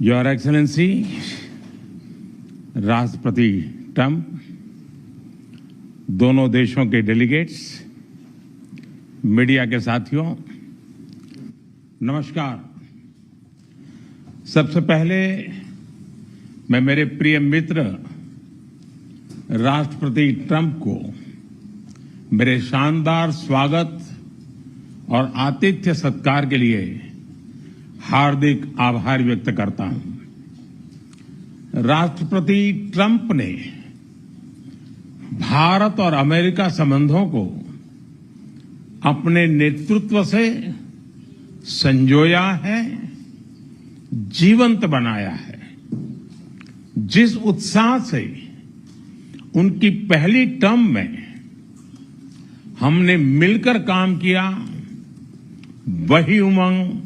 Your excellency राष्ट्रपति Trump, दोनों देशों के डेलीगेट्स, मीडिया के साथियों, नमस्कार। सबसे पहले मैं मेरे प्रिय मित्र राष्ट्रपति ट्रंप को मेरे शानदार स्वागत और आतिथ्य सत्कार के लिए हार्दिक आभार व्यक्त करता हूं। राष्ट्रपति ट्रंप ने भारत और अमेरिका संबंधों को अपने नेतृत्व से संजोया है, जीवंत बनाया है। जिस उत्साह से उनकी पहली टर्म में हमने मिलकर काम किया, वही उमंग,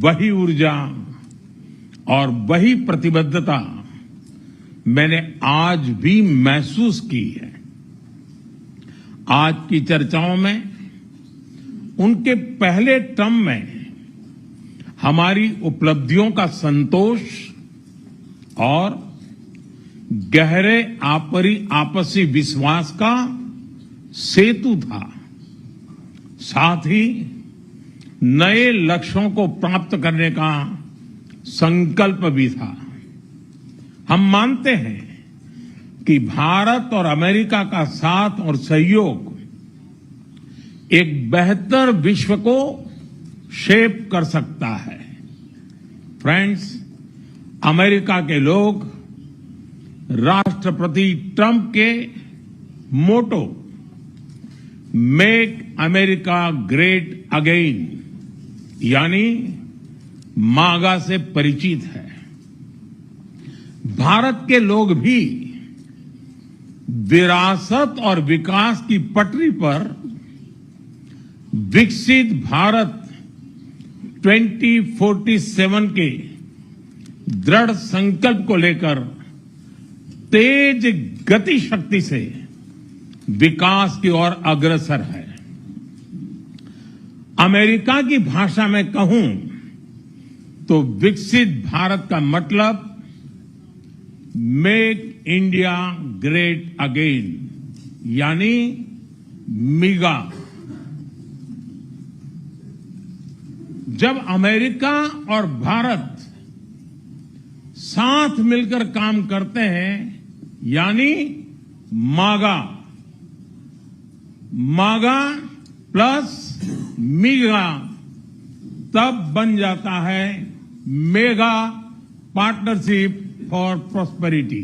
वही ऊर्जा और वही प्रतिबद्धता मैंने आज भी महसूस की है। आज की चर्चाओं में उनके पहले टर्म में हमारी उपलब्धियों का संतोष और गहरे आपसी विश्वास का सेतु था। साथ ही नए लक्ष्यों को प्राप्त करने का संकल्प भी था। हम मानते हैं कि भारत और अमेरिका का साथ और सहयोग एक बेहतर विश्व को शेप कर सकता है। फ्रेंड्स, अमेरिका के लोग राष्ट्रपति ट्रंप के मोटो मेक अमेरिका ग्रेट अगेन यानी मागा से परिचित है। भारत के लोग भी विरासत और विकास की पटरी पर विकसित भारत 2047 के दृढ़ संकल्प को लेकर तेज गति शक्ति से विकास की ओर अग्रसर है। अमेरिका की भाषा में कहूं तो विकसित भारत का मतलब मेक इंडिया ग्रेट अगेन यानी मिगा। जब अमेरिका और भारत साथ मिलकर काम करते हैं यानी मागा, मागा प्लस मिगा, तब बन जाता है मेगा पार्टनरशिप फॉर प्रॉस्पेरिटी।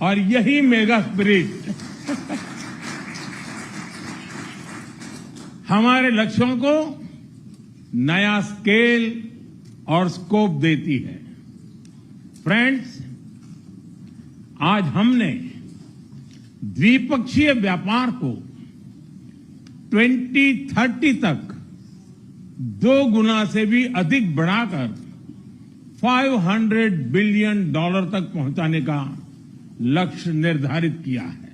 और यही मेगा स्पिरिट हमारे लक्ष्यों को नया स्केल और स्कोप देती है। फ्रेंड्स, आज हमने द्विपक्षीय व्यापार को 2030 तक 2 गुना से भी अधिक बढ़ाकर $500 बिलियन तक पहुंचाने का लक्ष्य निर्धारित किया है।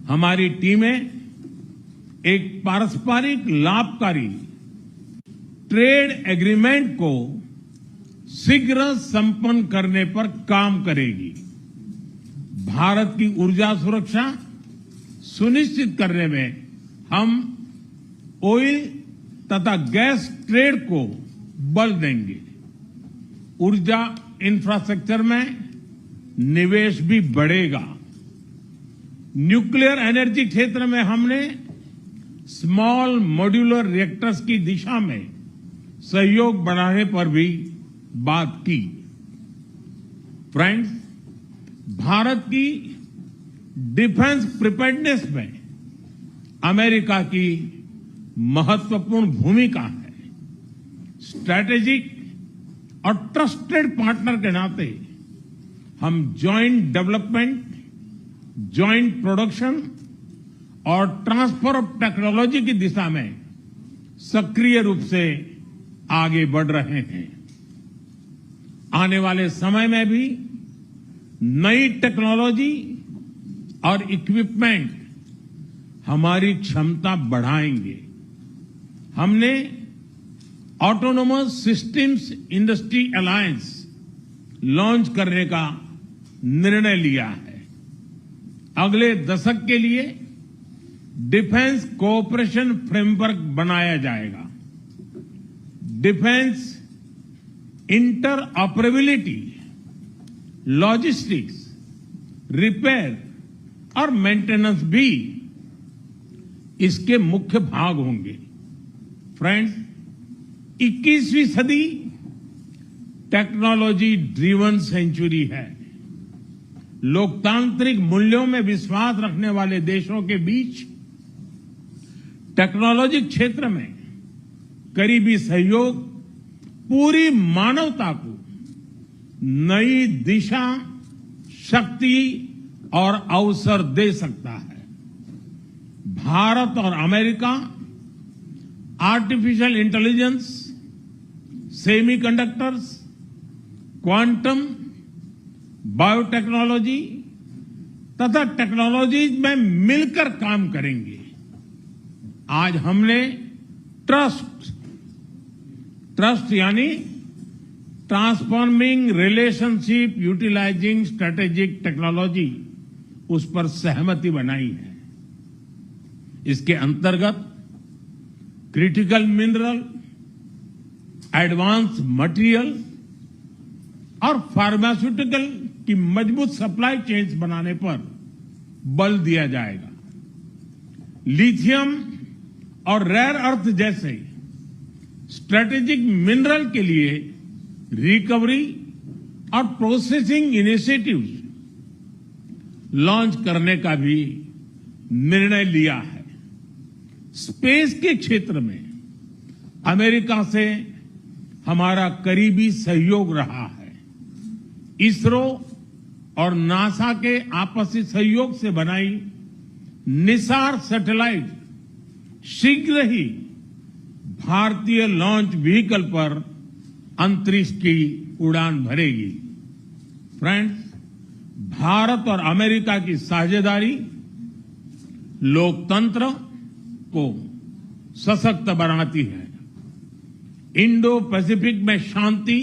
हमारी टीमें एक पारस्परिक लाभकारी ट्रेड एग्रीमेंट को शीघ्र संपन्न करने पर काम करेगी। भारत की ऊर्जा सुरक्षा सुनिश्चित करने में हम ऑयल तथा गैस ट्रेड को बल देंगे। ऊर्जा इंफ्रास्ट्रक्चर में निवेश भी बढ़ेगा। न्यूक्लियर एनर्जी क्षेत्र में हमने स्मॉल मॉड्यूलर रिएक्टर्स की दिशा में सहयोग बढ़ाने पर भी बात की। फ्रेंड्स, भारत की डिफेंस प्रिपेयर्डनेस में अमेरिका की महत्वपूर्ण भूमिका है। स्ट्रैटेजिक और ट्रस्टेड पार्टनर के नाते हम जॉइंट डेवलपमेंट, जॉइंट प्रोडक्शन और ट्रांसफर ऑफ टेक्नोलॉजी की दिशा में सक्रिय रूप से आगे बढ़ रहे हैं। आने वाले समय में भी नई टेक्नोलॉजी और इक्विपमेंट हमारी क्षमता बढ़ाएंगे। हमने autonomous systems industry alliance launch करने का निर्णय लिया है। अगले दशक के लिए डिफेंस कोऑपरेशन फ्रेमवर्क बनाया जाएगा। डिफेंस इंटरऑपरेबिलिटी, लॉजिस्टिक्स, रिपेयर और मेंटेनेंस भी इसके मुख्य भाग होंगे। फ्रेंड्स, 21वीं सदी टेक्नोलॉजी ड्रिवन सेंचुरी है। लोकतांत्रिक मूल्यों में विश्वास रखने वाले देशों के बीच टेक्नोलॉजी क्षेत्र में करीबी सहयोग पूरी मानवता को नई दिशा, शक्ति और अवसर दे सकता है। भारत और America artificial intelligence, semiconductors, quantum, biotechnology तथा टेक्नोलॉजीज में मिलकर काम करेंगे। आज हमने ट्रस्ट यानी transforming relationship utilizing strategic technology, उस पर सहमति बनाई है। इसके अंतर्गत क्रिटिकल मिनरल, एडवांस मटेरियल और फार्मास्यूटिकल की मजबूत सप्लाई चेन्स बनाने पर बल दिया जाएगा। लिथियम और रेयर अर्थ जैसे स्ट्रेटेजिक मिनरल के लिए रिकवरी और प्रोसेसिंग इनिशिएटिव्स लॉन्च करने का भी निर्णय लिया है। स्पेस के क्षेत्र में अमेरिका से हमारा करीबी सहयोग रहा है। इसरो और नासा के आपसी सहयोग से बनाई निसार सैटेलाइट शीघ्र ही भारतीय लॉन्च व्हीकल पर अंतरिक्ष की उड़ान भरेगी। फ्रेंड्स, भारत और अमेरिका की साझेदारी लोकतंत्र को सशक्त बनाती है। इंडो पैसिफिक में शांति,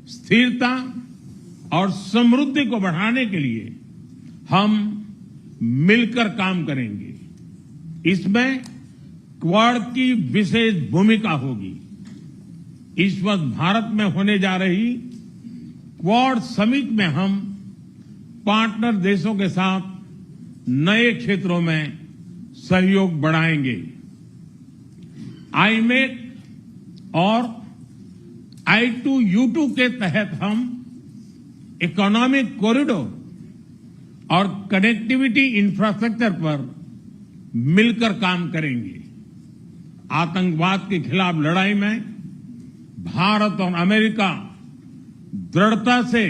स्थिरता और समृद्धि को बढ़ाने के लिए हम मिलकर काम करेंगे। इसमें क्वाड की विशेष भूमिका होगी। इस वक्त भारत में होने जा रही क्वाड समिट में हम पार्टनर देशों के साथ नए क्षेत्रों में सहयोग बढ़ाएंगे। आईमेक और I2U2 के तहत हम इकोनॉमिक कॉरिडोर और कनेक्टिविटी इंफ्रास्ट्रक्चर पर मिलकर काम करेंगे। आतंकवाद के खिलाफ लड़ाई में भारत और अमेरिका दृढ़ता से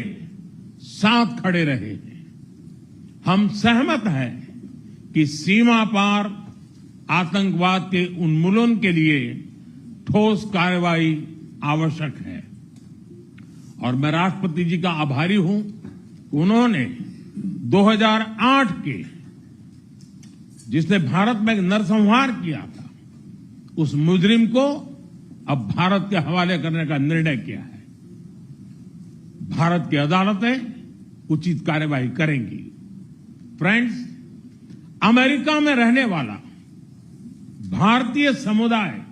साथ खड़े रहे हैं। हम सहमत हैं कि सीमा पार आतंकवाद के उन्मूलन के लिए ठोस कार्रवाई आवश्यक है और मैं राष्ट्रपति जी का आभारी हूं। उन्होंने 2008 के जिसने भारत में नरसंहार किया था, उस मुजरिम को अब भारत के हवाले करने का निर्णय किया है। भारत की अदालतें उचित कार्यवाही करेंगी। फ्रेंड्स, अमेरिका में रहने वाला भारतीय समुदाय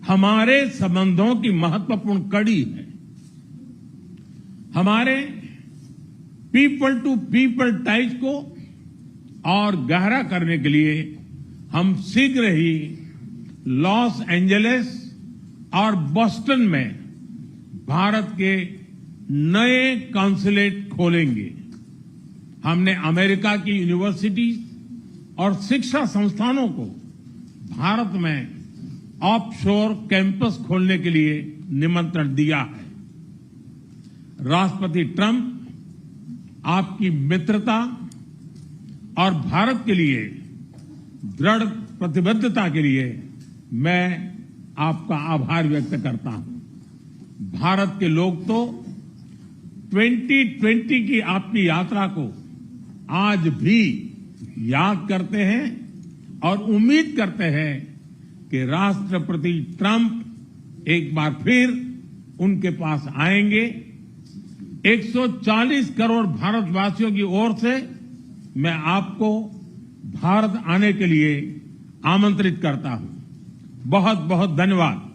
हमारे संबंधों की महत्वपूर्ण कड़ी है। हमारे पीपल टू पीपल टाइज को और गहरा करने के लिए हम शीघ्र ही लॉस एंजलिस और बोस्टन में भारत के नए कॉन्सुलेट खोलेंगे। हमने अमेरिका की यूनिवर्सिटीज और शिक्षा संस्थानों को भारत में ऑफशोर कैंपस खोलने के लिए निमंत्रण दिया है। राष्ट्रपति ट्रंप आपकी मित्रता और भारत के लिए दृढ़ प्रतिबद्धता के लिए मैं आपका आभार व्यक्त करता हूं। भारत के लोग तो 2020 की आपकी यात्रा को आज भी याद करते हैं और उम्मीद करते हैं कि राष्ट्रपति ट्रंप एक बार फिर उनके पास आएंगे। 140 करोड़ भारतवासियों की ओर से मैं आपको भारत आने के लिए आमंत्रित करता हूं। बहुत बहुत धन्यवाद।